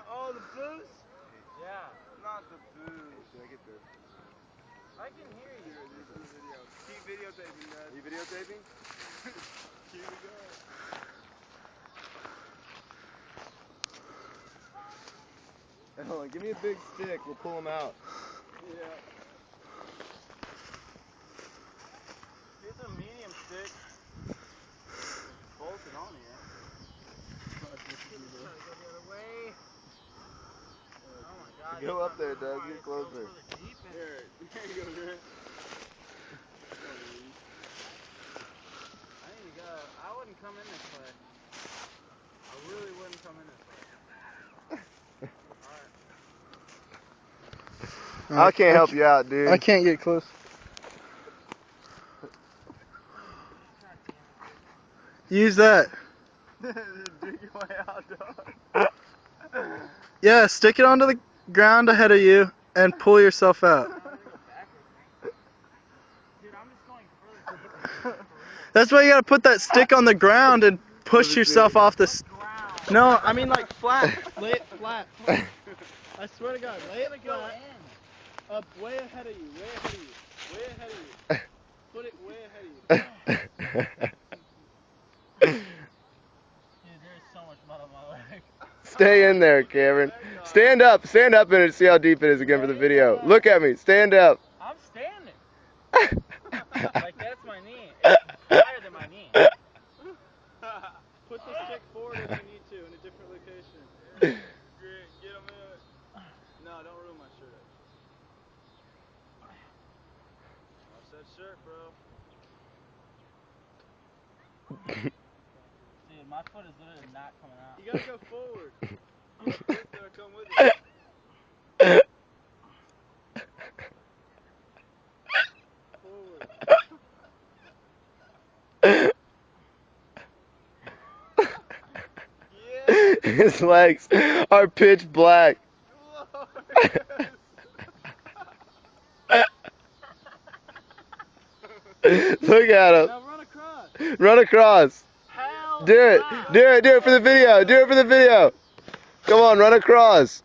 Oh, the booze? Yeah. Not the booze. Should I get this? I can hear you. Here, this is the video. Keep videotaping, Dad. Are you videotaping? Here we go. Hold on, give me a big stick. We'll pull them out. Yeah. Here's a medium stick. It's bolted on here. Trying to go the other way. Oh my God. Go up there, Doug. Get closer. Here, there you go, Grant. I need to go. I wouldn't come in this way. I really wouldn't come in this way. Alright. I can't help you out, dude. I can't get close. Use that. Dig your way out, dog. Yeah, stick it onto the ground ahead of you and pull yourself out. That's why you gotta put that stick on the ground and push yourself off the. No, I mean like flat. Lay it flat. I swear to God, lay it flat. Up way ahead of you. Way ahead of you. Way ahead of you. Put it way ahead of you. Dude, there's so much mud on my leg. Stay in there, Cameron. Stand up in it and see how deep it is again for the video. Look at me, stand up. I'm standing. Like that's my knee. It's higher than my knee. Put the stick forward if you need to in a different location. Great, get him in. No, don't ruin my shirt. Watch that shirt, bro. Dude, my foot is literally not coming out. You gotta go forward. It's gonna come with it. Forward. Yeah. His legs are pitch black. Look at him. Now run across. Run across. Hell Do it. nah. Do it. Do it for the video. Do it for the video. Come on, run across.